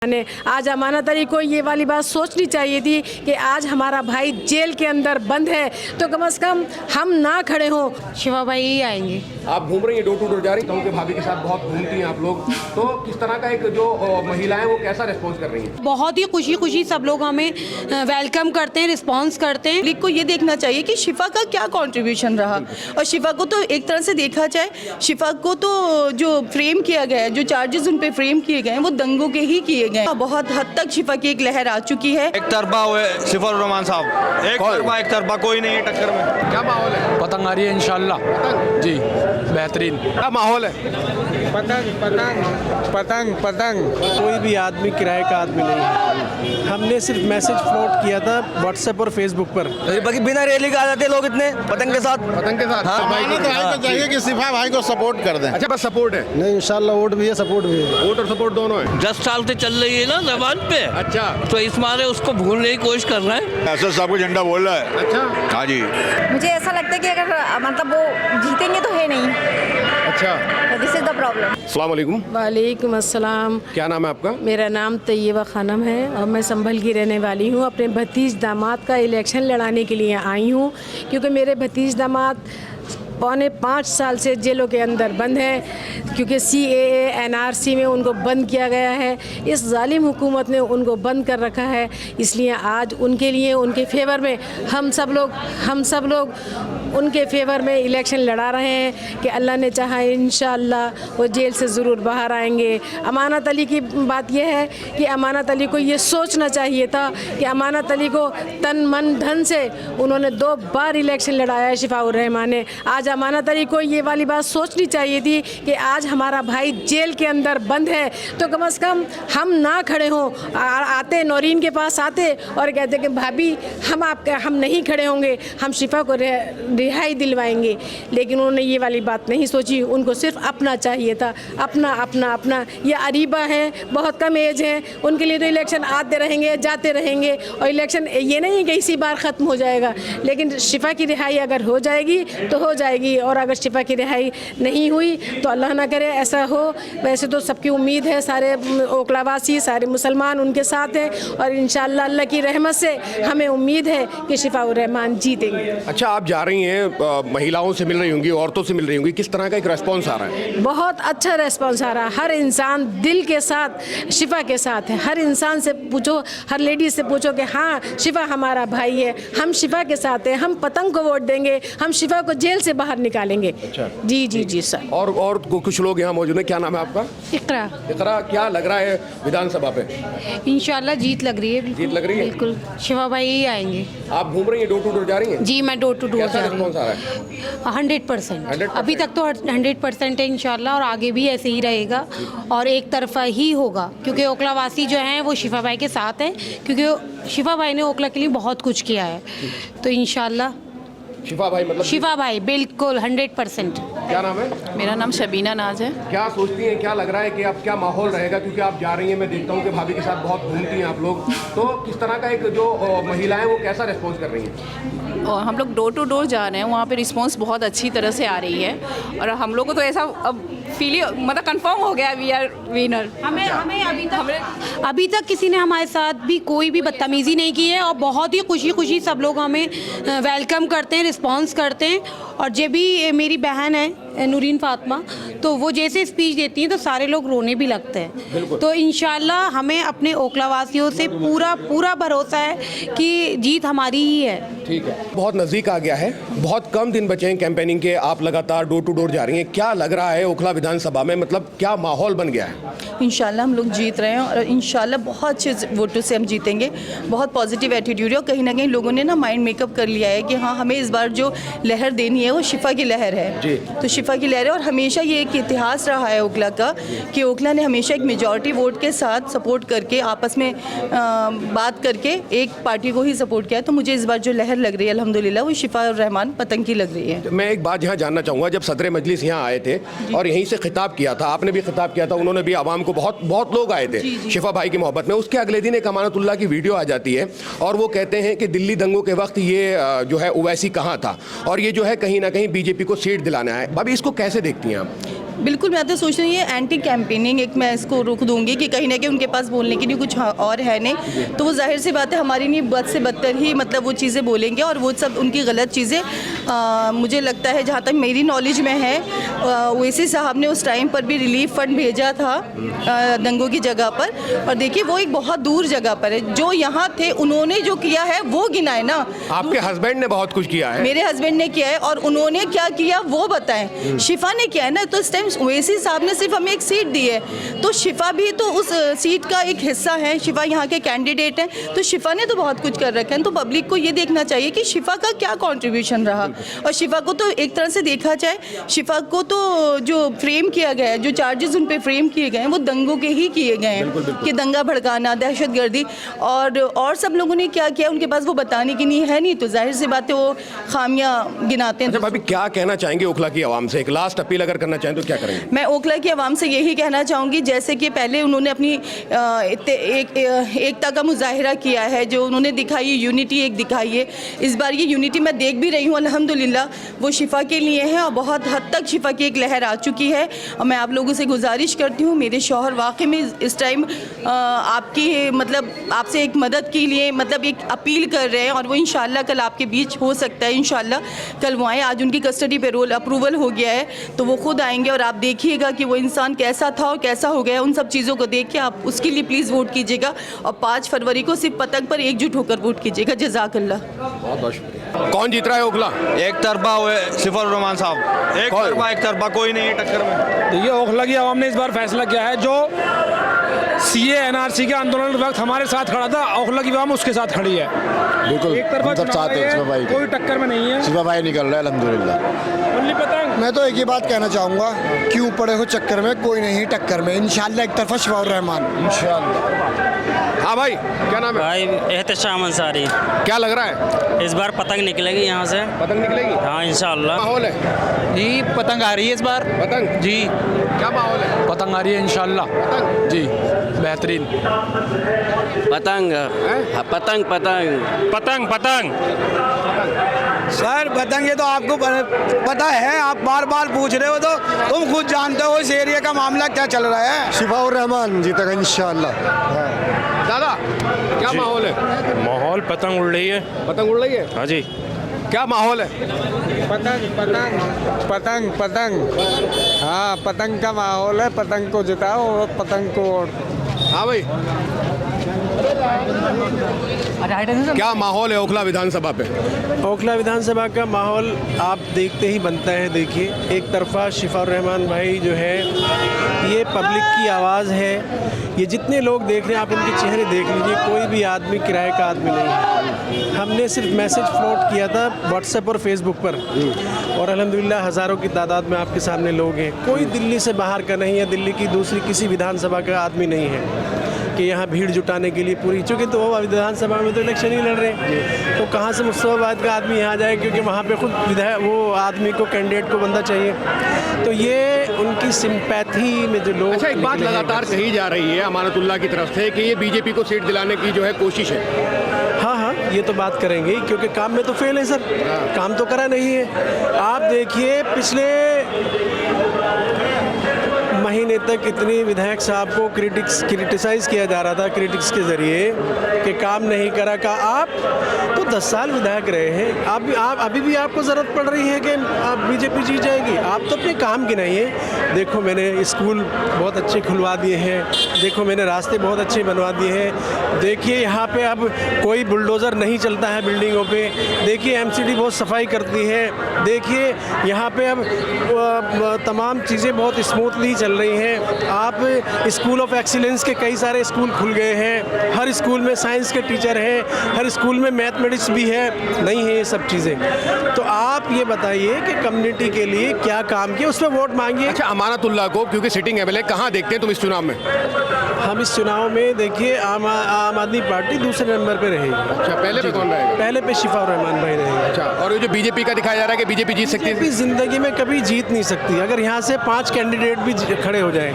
ने आज अमानत अली को ये वाली बात सोचनी चाहिए थी कि आज हमारा भाई जेल के अंदर बंद है तो कम से कम हम ना खड़े हों। शिवा भाई ही आएंगे। आप घूम रही हैं, डोर टू डोर जा रही हैं, उनके भाभी के साथ बहुत घूमती हैं आप लोग, तो किस तरह का एक जो महिलाएं वो कैसा रिस्पॉन्स कर रही हैं? बहुत ही खुशी खुशी सब लोग हमें वेलकम करते हैं, रिस्पॉन्स करते हैं। पब्लिक को ये देखना चाहिए कि शिफा का क्या कंट्रीब्यूशन रहा, और शिफा को तो एक तरह से देखा जाए, शिफा को तो जो फ्रेम किया गया है, जो चार्जेस उन पे फ्रेम किए गए हैं वो दंगों के ही किए गए हैं। बहुत हद तक शिफा की एक लहर आ चुकी है। एक तरफा हुए सिफर और रहमान साहब, एक तरफा कोई नहीं है टक्कर में। क्या माहौल है? पतंग आ रही है इंशाल्लाह जी, बेहतरीन। क्या माहौल है? पतंग पतंग पतंग पतंग। कोई भी आदमी किराए का आदमी नहीं है। हमने सिर्फ मैसेज फ्लोट किया था व्हाट्सएप और फेसबुक पर। बाकी बिना रैली का आ जाते हैं लोग इतने पतंग के साथ। पतंग के साथ भाई को चाहिए कि सिफा भाई को सपोर्ट कर दें। अच्छा, बस सपोर्ट है? नहीं, इंशाल्लाह वोट भी है, सपोर्ट भी है। वोट और सपोर्ट दोनों है। 10 साल से चल रही है ना जबान पे। अच्छा, तो इस मारे उसको भूलने की कोशिश कर रहे हैं। ऐसा सबको झंडा बोल रहा है। अच्छा, हाँ जी। मुझे ऐसा लगता है कि अगर मतलब वो जीतेंगे तो है नहीं। अच्छा, दिस इज द प्रॉब्लम। अस्सलाम वालेकुम। वालेकुम अस्सलाम। क्या नाम है आपका? मेरा नाम तैयबा खानम है और मैं संभल की रहने वाली हूँ। अपने भतीज दामाद का इलेक्शन लड़ाने के लिए आई हूँ क्योंकि मेरे भतीज दामाद पौने 5 साल से जेलों के अंदर बंद हैं क्योंकि CAA NRC में उनको बंद किया गया है। इस जालिम हुकूमत ने उनको बंद कर रखा है, इसलिए आज उनके लिए, उनके फेवर में हम सब लोग उनके फेवर में इलेक्शन लड़ा रहे हैं कि अल्लाह ने चाहा इंशाअल्लाह वो जेल से ज़रूर बाहर आएंगे। अमानत अली की बात यह है कि अमानत अली को ये सोचना चाहिए था कि अमानत अली को तन मन धन से उन्होंने 2 बार इलेक्शन लड़ाया है शिफाउर रहमान ने। आज अमानत अली को ये वाली बात सोचनी चाहिए थी कि आज हमारा भाई जेल के अंदर बंद है तो कम से कम हम ना खड़े हों। आते नौरीन के पास आते और कहते कि भाभी हम नहीं खड़े होंगे, हम शिफा को रिहाई दिलवाएंगे, लेकिन उन्होंने ये वाली बात नहीं सोची। उनको सिर्फ अपना चाहिए था, अपना। ये अरीबा है, बहुत कम एज है, उनके लिए तो इलेक्शन आते रहेंगे जाते रहेंगे और इलेक्शन ये नहीं कि इसी बार ख़त्म हो जाएगा, लेकिन शिफा की रिहाई अगर हो जाएगी तो हो जाएगी, और अगर शिफा की रिहाई नहीं हुई तो अल्लाह ना करे ऐसा हो। वैसे तो सबकी उम्मीद है, सारे ओखलावासी, सारे मुसलमान उनके साथ हैं और इंशाअल्लाह अल्लाह की रहमत से हमें उम्मीद है कि शिफाउर रहमान जीतेंगे। अच्छा, आप जा रही हैं, महिलाओं से मिल रही होंगी, औरतों से मिल रही होंगी, किस तरह का एक रेस्पॉन्स आ रहा है? बहुत अच्छा रेस्पॉन्स आ रहा है। हर इंसान दिल के साथ शिफा के साथ है। हर इंसान से पूछो, हर लेडीज से पूछो कि हाँ शिफा हमारा भाई है, हम शिफा के साथ हैं, हम पतंग को वोट देंगे, हम शिफा को जेल से बाहर निकालेंगे। अच्छा। जी सर। और कुछ लोग यहाँ मौजूद हैं। क्या नाम है आपका? इकरा। क्या लग रहा है विधानसभा पे? इंशाल्लाह जीत लग रही है। जीत लग रही है? बिल्कुल, शिवा भाई ही आएंगे। आप घूम रही हैं, डोर टू डोर जा रही हैं? जी, मैं डोर टू डोर कैसा जा रही रिस्पॉन्स आ हूँ। रहा है? 100%। अभी तक तो 100% है इंशाल्लाह, और आगे भी ऐसे ही रहेगा और एक तरफा ही होगा क्योंकि ओखलावासी जो हैं वो शिफा भाई के साथ हैं, क्योंकि शिफा भाई ने ओखला के लिए बहुत कुछ किया है। तो इंशाल्लाह शिफा भाई मतलब शिफा भाई बिल्कुल 100%। क्या नाम है? मेरा नाम शबीना नाज है। क्या सोचती हैं, क्या लग रहा है कि अब क्या माहौल रहेगा, क्योंकि आप जा रही हैं, मैं देखता हूँ कि भाभी के साथ बहुत घूमती हैं आप लोग, तो किस तरह का एक जो महिलाएं वो कैसा रिस्पॉन्स कर रही हैं? और हम लोग डोर टू डोर जा रहे हैं, वहाँ पे रिस्पांस बहुत अच्छी तरह से आ रही है और हम लोग को तो ऐसा अब फील मतलब कंफर्म हो गया वी आर विनर। हमें अभी तक किसी ने हमारे साथ भी कोई भी बदतमीज़ी नहीं की है और बहुत ही खुशी सब लोग हमें वेलकम करते हैं, रिस्पॉन्स करते हैं। और जब भी मेरी बहन है नूरीन फातिमा, तो वो जैसे स्पीच देती हैं तो सारे लोग रोने भी लगते हैं। तो इंशाल्लाह हमें अपने ओखलावासियों से पूरा भरोसा है कि जीत हमारी ही है। ठीक है, बहुत नज़दीक आ गया है, बहुत कम दिन बचे हैं कैंपेनिंग के, आप लगातार डोर टू डोर जा रही हैं, क्या लग रहा है ओखला विधानसभा में, मतलब क्या माहौल बन गया है? इंशाल्लाह हम लोग जीत रहे हैं और इंशाल्लाह बहुत अच्छे वोटों से हम जीतेंगे। बहुत पॉजिटिव एटीट्यूड है और कहीं ना कहीं लोगों ने ना माइंड मेकअप कर लिया है कि हाँ हमें इस बार जो लहर देनी है वो शिफा की लहर है जी। तो शिफा की लहर है और हमेशा ये एक इतिहास रहा है ओखला का कि ओखला ने हमेशा एक मेजॉरिटी वोट के साथ सपोर्ट करके आपस में बात करके एक पार्टी को ही सपोर्ट किया है। तो मुझे इस बार जो लहर लग रही है अल्हम्दुलिल्लाह वो शिफा और रहमान पतंग की लग रही है। मैं एक बात यहाँ जानना चाहूँगा, जब सदर मजलिस यहाँ आए थे और यहीं से खिताब किया था, आपने भी खिताब किया था, उन्होंने भी आवाम को, बहुत लोग आए थे शिफा भाई की मोहब्बत में, उसके अगले दिन एक अमानतुल्लाह की वीडियो आ जाती है और वो कहते हैं कि दिल्ली दंगों के वक्त ये जो है ओवैसी कहाँ था और ये जो है कहीं ना कहीं बीजेपी को सीट दिलाना है। भाभी इसको कैसे देखती हैं आप? बिल्कुल, मैं तो सोच रही हूँ ये एंटी कैंपेनिंग एक मैं इसको रोक दूंगी कि कहीं ना कहीं उनके पास बोलने के लिए कुछ और है नहीं, तो वो जाहिर सी बात है हमारी नहीं बद से बदतर ही मतलब वो चीज़ें बोलेंगे और वो सब उनकी गलत चीज़ें मुझे लगता है जहाँ तक मेरी नॉलेज में है ओवैसी साहब ने उस टाइम पर भी रिलीफ फंड भेजा था दंगों की जगह पर, और देखिए वो एक बहुत दूर जगह पर है, जो यहाँ थे उन्होंने जो किया है वो गिनाए ना। आपके हस्बैंड ने बहुत कुछ किया है। मेरे हस्बैंड ने किया है और उन्होंने क्या किया वो बताएं। शिफा ने किया है ना, तो इस टाइम ओवैसी साहब ने सिर्फ हमें एक सीट दी है, तो शिफा भी तो उस सीट का एक हिस्सा है, शिफा यहाँ के कैंडिडेट हैं, तो शिफा ने तो बहुत कुछ कर रखा है। तो पब्लिक को ये देखना चाहिए कि शिफा का क्या कंट्रीब्यूशन रहा, और शिफा को तो एक तरह से देखा जाए, शिफा को तो जो फ्रेम किया गया है, जो चार्जेस उन पे फ्रेम किए गए हैं वो दंगों के ही किए गए हैं कि दंगा भड़काना, दहशतगर्दी, और सब लोगों ने क्या किया उनके पास वो बताने की नहीं है, नहीं तो जाहिर सी बात है वो खामियां गिनाते हैं। अच्छा भाभी, क्या कहना चाहेंगे ओखला की आवाम से? एक लास्ट अपील अगर करना चाहें तो क्या करेंगे? मैं ओखला की आवाम से यही कहना चाहूँगी, जैसे कि पहले उन्होंने अपनी एकता का मुजाहिरा किया है, जो उन्होंने दिखाई है, यूनिटी एक दिखाई है, इस बार ये यूनिटी मैं देख भी रही हूँ अल्हम्दुलिल्लाह, वो शिफा के लिए है और बहुत हद तक शिफा की एक लहर आ चुकी है। और मैं आप लोगों से गुजारिश करती हूँ, मेरे शौहर वाकई में इस टाइम आपकी मतलब आपसे एक मदद के लिए मतलब एक अपील कर रहे हैं, और वो इंशाल्लाह कल आपके बीच हो सकता है, इंशाल्लाह कल वो आए। आज उनकी कस्टडी पे रोल अप्रूवल हो गया है, तो वो खुद आएंगे और आप देखिएगा कि वो इंसान कैसा था और कैसा हो गया। उन सब चीज़ों को देख के आप उसके लिए प्लीज़ वोट कीजिएगा, और 5 फरवरी को सिर्फ पतंग पर एकजुट होकर वोट कीजिएगा। जज़ाकल्लाह। बहुत बहुत शुक्रिया। कौन जीत रहा है ओखला? एक तरफा हुए सिफर रहमान साहब, एक तरफा कोई नहीं टक्कर में। देखिए, ओखला की आवाम ने इस बार फैसला किया है, जो CA NRC के आंदोलन के वक्त हमारे साथ खड़ा था, ओखला की आवाम उसके साथ खड़ी है। बिल्कुल, एक तरफा सब साथ है शिफा भाई, कोई टक्कर में नहीं है, शिफा भाई निकल रहा है अल्हम्दुलिल्लाह। ओनली पतंग। मैं तो एक ही बात कहना चाहूँगा, क्यों पड़े हो चक्कर में, कोई नहीं टक्कर में, इंशाल्लाह एक तरफा शिफाउर रहमान इंशाल्लाह। हाँ भाई, क्या नाम है? भाई एहतशाम अंसारी। क्या लग रहा है? इस बार पतंग निकलेगी यहाँ से। पतंग निकलेगी? हाँ इंशाल्लाह। माहौल है जी, पतंग आ रही है इस बार। पतंग जी, क्या माहौल है? पतंग आ रही है इंशाल्लाह। पतंग जी, बेहतरीन। पतंग पतंग पतंग पतंग पतंग सर पतंग ये तो आपको पता है, आप बार बार पूछ रहे हो तो तुम खुद जानते हो इस एरिया का मामला क्या चल रहा है। शिफाउर रहमान जीतेगा इंशाल्लाह। दादा, क्या माहौल है? माहौल पतंग उड़ रही है। पतंग उड़ रही है? हाँ जी। क्या माहौल है? पतंग पतंग पतंग पतंग, हाँ पतंग का माहौल है, पतंग को जिताओ और पतंग को। हाँ भाई, क्या माहौल है ओखला विधानसभा पे? ओखला विधानसभा का माहौल आप देखते ही बनता है। देखिए, एक तरफा शिफाउर रहमान भाई जो है ये पब्लिक की आवाज़ है, ये जितने लोग देख रहे हैं आप इनके चेहरे देख लीजिए, कोई भी आदमी किराए का आदमी नहीं है। हमने सिर्फ मैसेज फ्लोट किया था व्हाट्सएप और फेसबुक पर, और अल्हम्दुलिल्लाह हज़ारों की तादाद में आपके सामने लोग हैं। कोई दिल्ली से बाहर का नहीं है, दिल्ली की दूसरी किसी विधानसभा का आदमी नहीं है कि यहाँ भीड़ जुटाने के लिए पूरी, चूँकि तो विधानसभा में तो इलेक्शन ही लड़ रहे हैं, तो कहाँ से मुस्तफाबाद का आदमी यहाँ जाए, क्योंकि वहाँ पे खुद विधायक वो आदमी को कैंडिडेट को बंदा चाहिए। तो ये उनकी सिंपैथी में जो लोग। अच्छा, एक बात लगातार कही जा रही है अमानतुल्लाह की तरफ से कि ये बीजेपी को सीट दिलाने की जो है कोशिश है। हाँ हाँ, ये तो बात करेंगे, क्योंकि काम में तो फेल है सर, काम तो करा नहीं है। आप देखिए पिछले महीने तक इतनी विधायक साहब को क्रिटिसाइज़ किया जा रहा था क्रिटिक्स के ज़रिए कि काम नहीं करा का। आप तो 10 साल विधायक रहे हैं, आप अभी भी आपको ज़रूरत पड़ रही है कि आप बीजेपी जीत जाएगी? आप तो अपने काम की नहीं है। देखो, मैंने स्कूल बहुत अच्छे खुलवा दिए हैं, देखो मैंने रास्ते बहुत अच्छे बनवा दिए हैं, देखिए यहाँ पे अब कोई बुलडोज़र नहीं चलता है बिल्डिंगों पे, देखिए MCD बहुत सफाई करती है, देखिए यहाँ पे अब तमाम चीज़ें बहुत स्मूथली चल रही हैं। आप स्कूल ऑफ एक्सीलेंस के कई सारे स्कूल खुल गए हैं, हर स्कूल में साइंस के टीचर हैं, हर स्कूल में मैथमेटिक्स भी है, नहीं है ये सब चीज़ें। तो आप ये बताइए कि कम्युनिटी के लिए क्या काम किया, उस पर वोट मांगिए। अच्छा, अमानतुल्लाह को क्योंकि सिटिंग एमएलए कहाँ देखते हैं तुम इस चुनाव में? हम इस चुनाव में देखिए आम आदमी पार्टी दूसरे नंबर पे रहेगी। अच्छा, पहले पे कौन रहेगा? पहले पे शिफाउर रहमान भाई रहेगा। अच्छा, और ये जो बीजेपी का दिखाया जा रहा है कि बीजेपी जीत सकती है? जिंदगी में कभी जीत नहीं सकती अगर यहाँ से 5 कैंडिडेट भी खड़े हो जाएं,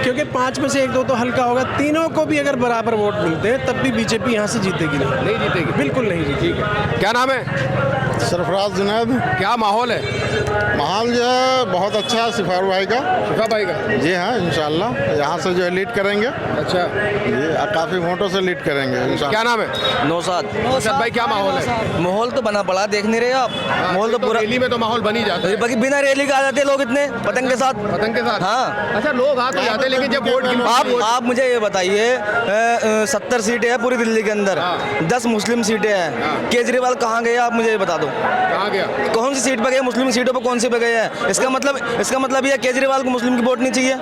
क्योंकि 5 में से 1-2 तो हल्का होगा, तीनों को भी अगर बराबर वोट मिलते हैं तब भी बीजेपी यहाँ से जीतेगी नहीं जीतेगी, बिल्कुल नहीं जीतेगी। क्या नाम है? सरफराज जुनैद। क्या माहौल है? माहौल जो है बहुत अच्छा है सिफार भाई का। शिफा भाई का? जी हाँ, इंशाल्लाह यहाँ से जो है लीड करेंगे। अच्छा जी, काफ़ी वोटों से लीड करेंगे इंशाल्लाह। क्या नाम है? नौशाद। नौशाद भाई क्या माहौल है? माहौल तो बना पड़ा, देख नहीं रहे आप? माहौल तो पूरा रैली में तो माहौल बन ही जाता है। बाकी बिना रैली के आ जाते हैं लोग इतने पतंग के साथ। पतंग के साथ? हाँ। अच्छा, लोग आ तो जाते हैं, लेकिन जब वोट आप मुझे ये बताइए, 70 सीटें हैं पूरी दिल्ली के अंदर, 10 मुस्लिम सीटें हैं। केजरीवाल कहाँ गए आप मुझे ये बता दो। कहाँ गया? कौन सी सीट पे गए? मुस्लिम सीटों पे कौन सी पे गए हैं? इसका मतलब ये केजरीवाल को मुस्लिम की वोट नहीं चाहिए?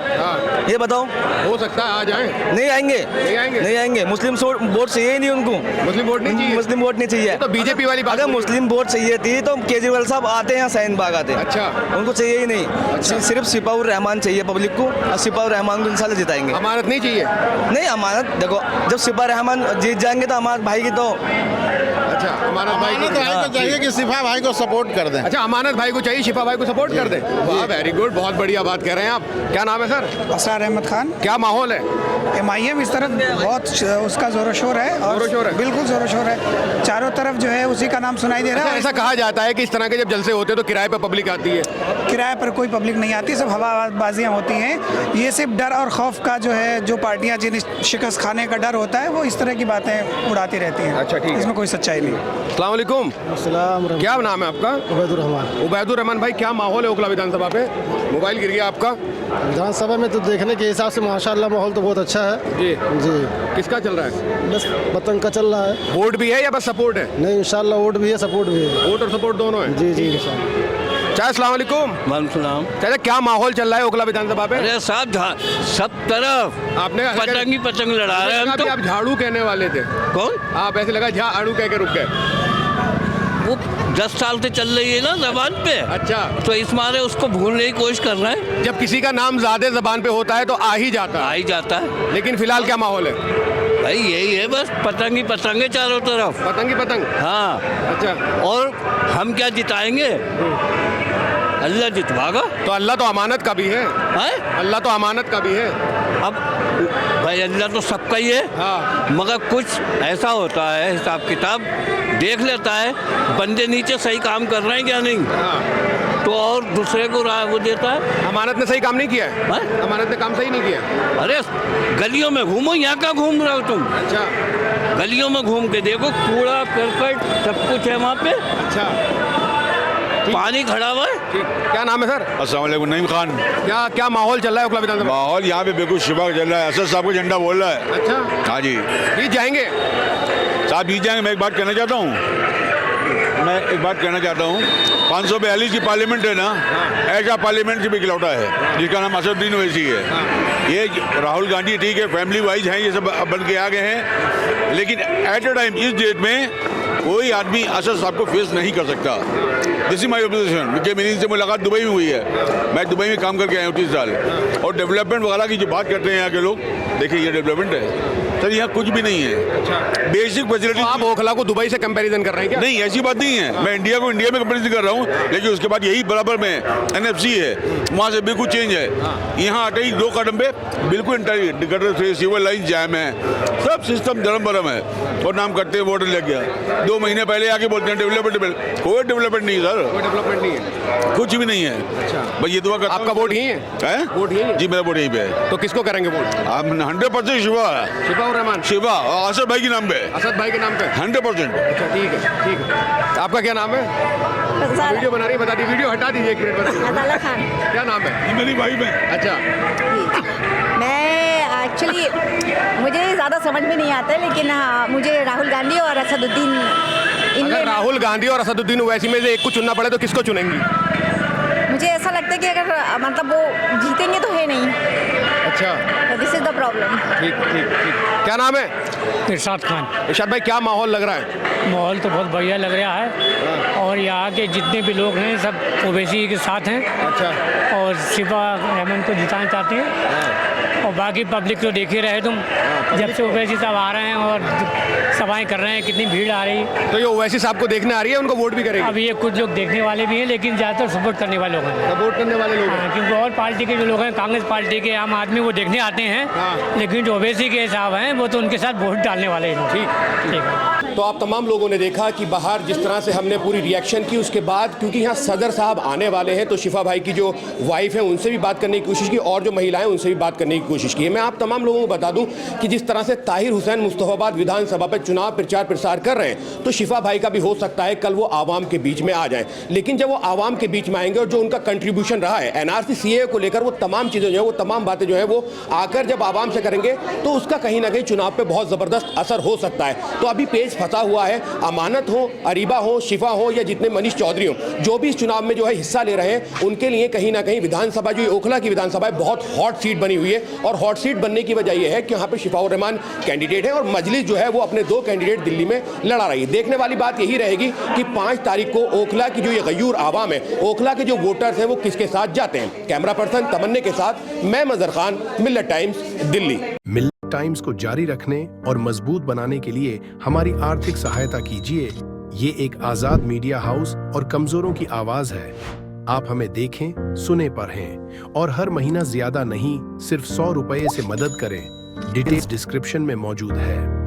ये बताओ। हो सकता है आ जाए। नहीं आएंगे, नहीं आएंगे। मुस्लिम वोट चाहिए ही नहीं उनको। मुस्लिम वोट नहीं चाहिए? मुस्लिम वोट नहीं चाहिए। तो बीजेपी वाली बात। अगर मुस्लिम वोट चाहिए थी तो केजरीवाल साहब आते हैं, सैन बाग आते हैं। अच्छा, उनको चाहिए ही नहीं। सिर्फ सिपाउर रहमान चाहिए पब्लिक को, और सिपाउर रहमान को इंशाल्लाह जिताएंगे। अमानत नहीं चाहिए? नहीं, अमानत देखो, जब सिपा रहमान जीत जाएंगे तो अमानत भाई की तो। अच्छा, अमानत भाई को चाहिए कि सिफा भाई को सपोर्ट कर दें। अच्छा, अमानत भाई को चाहिए, शिफा भाई को सपोर्ट कर दे। वाह, वेरी गुड, बहुत बढ़िया बात कह रहे हैं आप। क्या नाम है सर? असरार अहमद खान। क्या माहौल है? MIM इस तरफ बहुत उसका जोरों शोर है, और जोरों शोर है? बिल्कुल जोरों शोर है, चारों तरफ जो है उसी का नाम सुनाई दे रहा है। ऐसा कहा जाता है कि इस तरह के जब जलसे होते हैं तो किराए पर पब्लिक आती है। किराए पर कोई पब्लिक नहीं आती, सब हवाबाजियाँ होती हैं। ये सिर्फ डर और खौफ का जो है, जो पार्टियाँ जिन्हें शिकस्त खाने का डर होता है, वो इस तरह की बातें उड़ाती रहती हैं। अच्छा, ठीक है। इसमें कोई सच्चाई नहीं। अस्सलाम वालेकुम। क्या नाम है आपका? उबैदुर रहमान। उबैदुर रहमान भाई, क्या माहौल है ओखला विधानसभा पे? मोबाइल गिर गया आपका? विधानसभा में तो देखने के हिसाब से माशाल्लाह माहौल तो बहुत अच्छा है। जी जी। किसका चल रहा है? बस पतंग का चल रहा है। वोट भी है या बस सपोर्ट है? नहीं, इंशाल्लाह वोट भी है, सपोर्ट भी है। वोट और सपोर्ट दोनों है? जी जी इंशाल्लाह। चाचा अस्सलाम वालेकुम। सलाम। चाचा क्या माहौल चल रहा है ओखला विधानसभा पे? अरे साहब, सब तरफ आपने पतंग ही पतंग लड़ा रहे हैं हम तो। आप झाड़ू कहने वाले थे। कौन? आप ऐसे लगा झाड़ू कह के रुक गए। वो 10 साल से चल रही है ना जबान पे। अच्छा, तो इस मारे उसको भूलने की कोशिश कर रहे हैं। जब किसी का नाम ज्यादा जबान पे होता है तो आ ही जाता आ है। ही जाता है। लेकिन फिलहाल क्या माहौल है? भाई यही है, बस पतंग ही पतंग है चारों तरफ। पतंग ही पतंग। हाँ। अच्छा, और हम क्या जिताएंगे? अल्लाह जितवागा। तो अल्लाह तो अमानत का भी है। अल्लाह तो अमानत का भी है। अब भाई अल्लाह तो सबका ही है। हाँ। मगर कुछ ऐसा होता है, हिसाब किताब देख लेता है बंदे नीचे सही काम कर रहे हैं क्या नहीं, तो और दूसरे को राय वो देता है। अमानत ने सही काम नहीं किया है? अमानत ने काम सही नहीं किया। अरे गलियों में घूमो, यहाँ का घूम रहे हो तुम? अच्छा, गलियों में घूम के देखो, कूड़ा करकट सब कुछ है वहाँ पे। अच्छा, पानी खड़ा हुआ है। ठीक। क्या नाम है सर? अस्सलाम वालेकुम, नईम खान। क्या माहौल चल रहा है ओखला विधानसभा? माहौल यहाँ पे बिल्कुल शिफा चल रहा है। असद साहब को झंडा बोल रहा है। अच्छा, हाँ जी, जीत जाएंगे साहब, जीत जाएंगे। मैं एक बात कहना चाहता हूँ 542 की पार्लियामेंट है ना, ऐसा पार्लियामेंट की भी इकलौता है जिसका नाम असदुद्दीन ओवैसी है। ये राहुल गांधी ठीक है, फैमिली वाइज हैं, ये सब बन के आ गए हैं, लेकिन एट अ टाइम इस डेट में कोई आदमी असद साहब को फेस नहीं कर सकता। This is my observation. मेरी इनसे मुलाकात दुबई में हुई है, मैं दुबई में काम करके आया हूँ 30 साल। और डेवलपमेंट वगैरह की जो बात करते हैं यहाँ के लोग, देखिए ये डेवलपमेंट है सर, यहाँ कुछ भी नहीं है। अच्छा, बेसिक फैसिलिटी। आप ओखला को दुबई से कंपैरिजन कर रहे हैं क्या? नहीं, ऐसी बात नहीं है। मैं इंडिया को इंडिया में कंपैरिजन कर रहा हूँ, लेकिन उसके बाद यही बराबर में NFC है, वहाँ से बिल्कुल चेंज है। यहाँ आते ही 2 कदम पे बिल्कुल गटर से सिविल लाइन जैम है, सब सिस्टम धर्म भरम है, और नाम करते हैं वोट लग गया। 2 महीने पहले आके बोलते हैं डेवलपमेंट। कोई डेवलपमेंट नहीं सर, कोई डेवलपमेंट नहीं है, कुछ भी नहीं है। अच्छा, भाई ये दुआ करता हूं। आपका वोट यही है? वोट यही है? जी, मेरा वोट यही पे है। तो किसको करेंगे वोट? आप 100% शिवा है। शिफा और रहमान? शिवा और असद भाई के नाम पे। असद भाई के नाम पे 100%। अच्छा, ठीक है, ठीक है। आपका क्या नाम है? वीडियो बना रही है, बता दी। वीडियो हटा दीजिए एक मिनट। अदाला खान। क्या नाम है? ये मेरी भाई में। अच्छा, मैं एक्चुअली मुझे ज़्यादा समझ में नहीं आता है, लेकिन हाँ, मुझे राहुल गांधी और असदुद्दीन, अगर राहुल गांधी और असदुद्दीन ओवैसी में से एक को चुनना पड़े तो किसको चुनेंगी? मुझे ऐसा लगता है कि अगर मतलब वो जीतेंगे तो है नहीं। अच्छा, दिस इज द प्रॉब्लम। ठीक ठीक ठीक। क्या नाम है? इरशाद खान। इरशाद भाई, क्या माहौल लग रहा है? माहौल तो बहुत बढ़िया लग रहा है, और यहाँ के जितने भी लोग हैं सब ओवैसी के साथ हैं। अच्छा, और शिफा रहमान को जिताना चाहते हैं, और बाकी पब्लिक तो देख ही रहे तुम, जब से ओवैसी साहब आ रहे हैं और सभाएं कर रहे हैं, कितनी भीड़ आ रही है। तो ये ओवैसी साहब को देखने आ रही है, उनको वोट भी करेगी? अब ये कुछ लोग देखने वाले भी हैं, लेकिन ज़्यादातर सपोर्ट करने वाले लोग हैं। सपोर्ट करने वाले लोग हैं, क्योंकि और पार्टी के जो लोग हैं, कांग्रेस पार्टी के आम आदमी, वो देखने आते हैं, लेकिन जो ओवैसी के साहब हैं वो तो उनके साथ वोट डालने वाले हैं। ठीक है। तो आप तमाम लोगों ने देखा कि बाहर जिस तरह से हमने पूरी रिएक्शन की, उसके बाद क्योंकि यहाँ सदर साहब आने वाले हैं तो शिफा भाई की जो वाइफ है उनसे भी बात करने की कोशिश की और जो महिलाएं उनसे भी बात करने की कोशिश की। मैं आप तमाम लोगों को बता दूं कि जिस तरह से ताहिर हुसैन मुस्तफाबाद विधानसभा पर चुनाव प्रचार प्रसार कर रहे हैं, तो शिफा भाई का भी हो सकता है कल वो आवाम के बीच में आ जाए। लेकिन जब वो आवाम के बीच में आएंगे और जो उनका कंट्रीब्यूशन रहा है एनआरसी सीए को लेकर, वो तमाम चीज़ें जो है, वो तमाम बातें जो है वो आकर जब आवाम से करेंगे तो उसका कहीं ना कहीं चुनाव पर बहुत ज़बरदस्त असर हो सकता है। तो अभी पेज फंसा हुआ है, अमानत हो, अरीबा हो, शिफा हो या जितने मनीष चौधरी हो, जो भी इस चुनाव में जो है हिस्सा ले रहे हैं, उनके लिए कहीं ना कहीं विधानसभा जो ओखला की विधानसभा है बहुत हॉट सीट बनी हुई है। और हॉट सीट बनने की वजह यह है कि यहाँ पे शिफाउर रहमान कैंडिडेट है और मजलिस जो है वो अपने 2 कैंडिडेट दिल्ली में लड़ा रही है। देखने वाली बात यही रहेगी कि 5 तारीख को ओखला की जो ये गयूर आवाम है, ओखला के जो वोटर्स हैं, वो किसके साथ जाते हैं। कैमरा पर्सन तमन्ने के साथ मैं मजहर खान, मिल्लत टाइम्स, दिल्ली। मिल्लत टाइम्स को जारी रखने और मजबूत बनाने के लिए हमारी आर्थिक सहायता कीजिए। ये एक आजाद मीडिया हाउस और कमजोरों की आवाज है। आप हमें देखें, सुने, पढ़ें और हर महीना ज्यादा नहीं, सिर्फ 100 रुपए से मदद करें। डिटेल्स डिस्क्रिप्शन में मौजूद है।